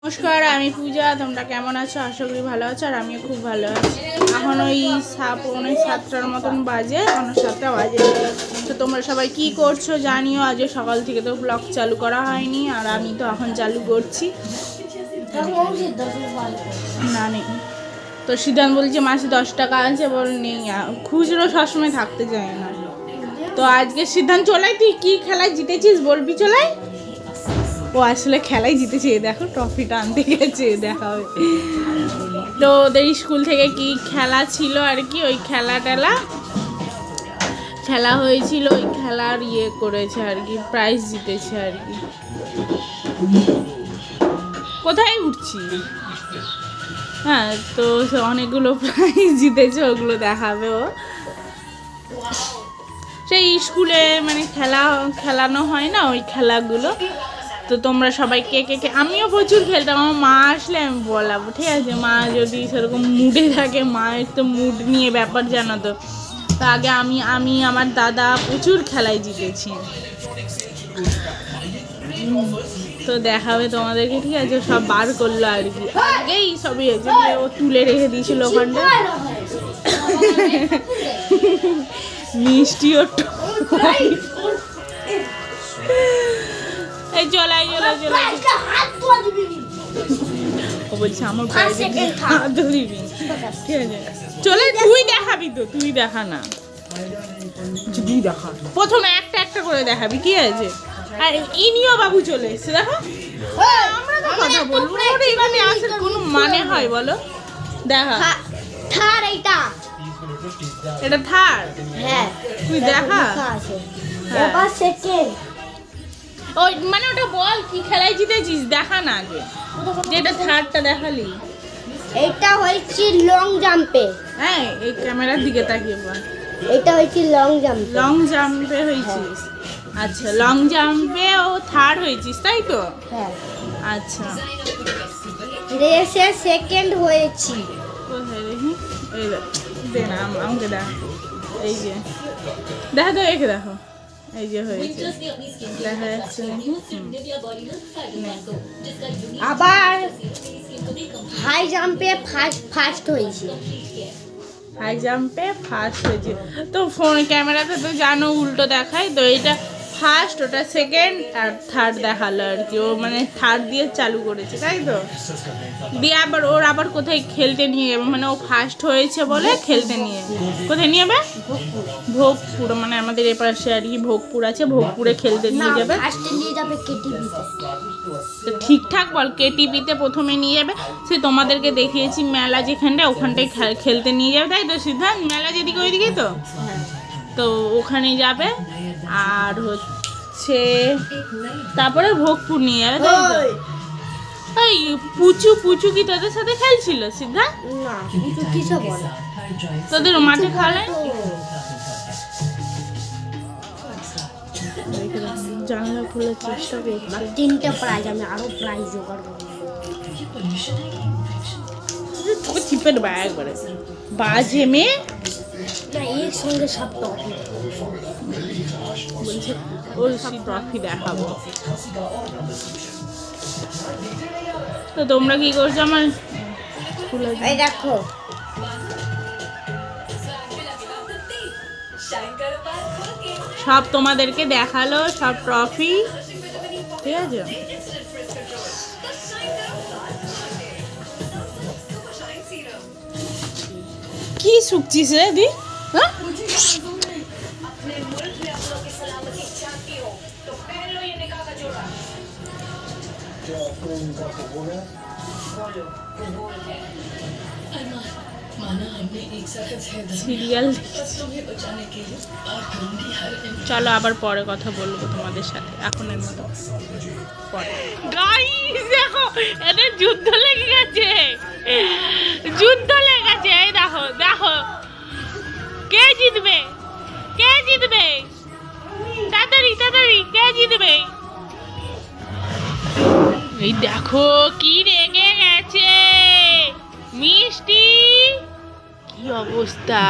নমস্কার, আমি পূজা। তোমরা কেমন আছো? আশা করি ভালো আছো, আর আমিও খুব ভালো আছি। এখন ওই 7টার মতন বাজে, 7টা বাজে। তো তোমরা সবাই কি করছো জানিও। আজ সকাল থেকে তো ব্লগ চালু করা হয়নি, আর আমি তো এখন চালু করছি। না নেই তো, সিদ্ধান্ত বলছে মাসে 10 টাকা আছে, বল নেই। খুচরো সবসময় থাকতে চায় না। তো আজকে সিদ্ধান্ত চলাই, তুই কি খেলায় জিতেছিস বলবি? চলাই, ও আসলে খেলাই জিতেছে। দেখো ট্রফিটা আনতে গেছে, দেখা হবে। তো ওদের স্কুল থেকে কি খেলা ছিল আর কি, ওই খেলা হয়েছিল, ওই খেলার করেছে আর কি, প্রাইজ জিতেছে আর কি। কোথায় উঠছি? হ্যাঁ, তো অনেকগুলো প্রাইজ জিতেছে, ওগুলো দেখাবে ও। সেই স্কুলে মানে খেলানো হয় না, ওই খেলাগুলো। তো তোমরা সবাই কে কে কে, আমিও প্রচুর খেলতাম। আমার মা আসলে আমি বলাবো, ঠিক আছে? মা যদি সেরকম মুডে থাকে, মায়ের তো মুড নিয়ে ব্যাপার, জানো তো। তো আগে আমি আমার দাদা প্রচুর খেলায় জিতেছি। তো দেখাবে তোমাদেরকে, ঠিক আছে? সব বার করলো আর কি, আগেই সবই হয়েছে। ও তুলে রেখে দিয়েছিল ওখানটা। মিষ্টিও এই চলাই ও বলছে আমার হাত দিবি, ঠিক আছে? চলে, তুই দেখাবি তো, তুই দেখা না, তুই দেখা। প্রথমে একটা করে দেখাবি, কি আছে? আর ইনিও বাবু চলে এসছে, দেখো। আমরা তো কথা বলবো, এখানে আসার কোনো মানে হয় বলো? দেখা থার, এটা থার। হ্যাঁ, তুই দেখা। এবার সেকেন্ড। ওই মানে ওটা বল, কি খেলায় জিতেছিস দেখা না আগে, যেটা থার্ডটা দেখালি। এটা হয়েছে লং জাম্পে। হ্যাঁ, এই ক্যামেরার দিকে তাকিয়ে বল। এটা হয়েছে লং জাম্পে হয়েছিস? আচ্ছা, লং জাম্পে ও থার্ড হয়েছিস, তাই তো? হ্যাঁ। আচ্ছা, রেসে সেকেন্ড হয়েছি। কোথায় দেখি? এই দে না, আমাকে দেখ। এই যে দেখো তো, একে দেখো, এই যে হয়েছে, দেখা যাচ্ছে নাকি? আবার হাই জাম্পে ফার্স্ট হয়েছি। হাই জাম্পে ফার্স্ট হয়েছে। তো ফোন ক্যামেরাতে তো জানো উল্টো দেখায়, তো এটা ফার্স্ট, ওটা সেকেন্ড, আর থার্ড দেখালো আর কি। ও মানে থার্ড দিয়ে চালু করেছে, তাই তো? দিয়ে আবার কোথায় খেলতে নিয়ে যাবে, মানে ও ফার্স্ট হয়েছে বলে খেলতে নিয়ে কোথায় নিয়ে যাবে? ভোগপুর, মানে আমাদের এপাশে আর কি ভোগপুর আছে, ভোগপুরে খেলতে নিয়ে যাবে। তো ঠিকঠাক বল, কেটিপিতে প্রথমে নিয়ে যাবে। সে তোমাদেরকে দেখিয়েছি মেলা যেখানটায়, ওখানটায় খেলতে নিয়ে যাবে, তাই তো সিদ্ধান্ত? মেলা যেদিকে ওইদিকেই তো। তো ওখানে যাবে, আর হচ্ছে তারপরে ভোগপুর নিয়ে যাবে, তাই তো? এই পুচু কি তোদের সাথে খেলছিল সিদ্ধান্ত? না, কিছু বলে তোদের মাঠে খেলে? জানলা খোলার চেষ্টা করছি। 3টা প্রাইজ, আমি আরো প্রাইজ জোগাড় করবো। তোকে চিপে দেবো একবারে, বাজে মেয়ে। না, এর সঙ্গে সব টপি বলছে ওর ট্রফি দেখাবো। তো তোমরা কি করছো? আমার এই দেখো, সব তোমাদেরকে দেখালো, সব ট্রফি, ঠিক আছে? কি শুকছিস রে দি? হ্যাঁ, সিরিয়াল। চলো আবার পরে কথা বলবো তোমাদের সাথে, এখনের মতো পরে। গাইস দেখো, এদের যুদ্ধ লেগে গেছে, এই দেখো দেখো, কে জিতবে? তাড়াতাড়ি কে জিতবে? এই দেখো কি রেগে গেছে মিষ্টি, কি অবস্থা।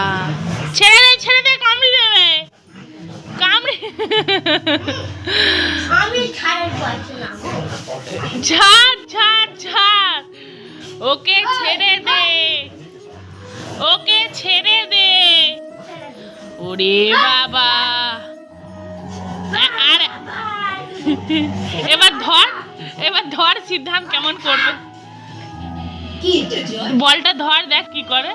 ছেড়ে দে, কামড়ে দেবে। আমি ছাড়, ছাড় ওরে বাবা আর এবার ধর সিদ্ধান্ত কেমন করবে বলটা ধর দেখ কি করে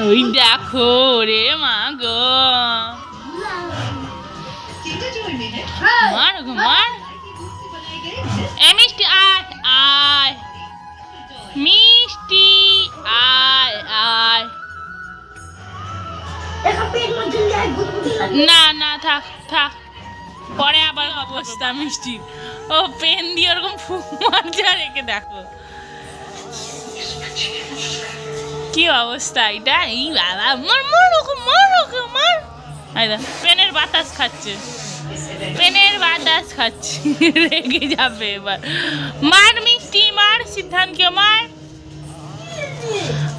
ওই দেখো রে মা গো মার গো মার এ মিষ্টি আয় আয় মিষ্টি আয় আয় না না থাক থাক পরে আবার অবস্থা মিষ্টি ও পেন দিয়ে ওরকম ফুক মারছে আর একে দেখো কি অবস্থা এটা এই বাবা মার মার ওকে মার ওকে মার আইদা পেনের বাতাস খাচ্ছে রেগে যাবে এবার মার মিষ্টি মার সিদ্ধান্তকে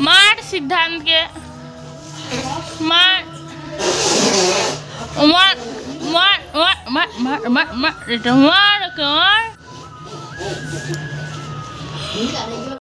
মার সিদ্ধান্তকে মার মার মার মার মার মার মার মার এটা মার ওকে মার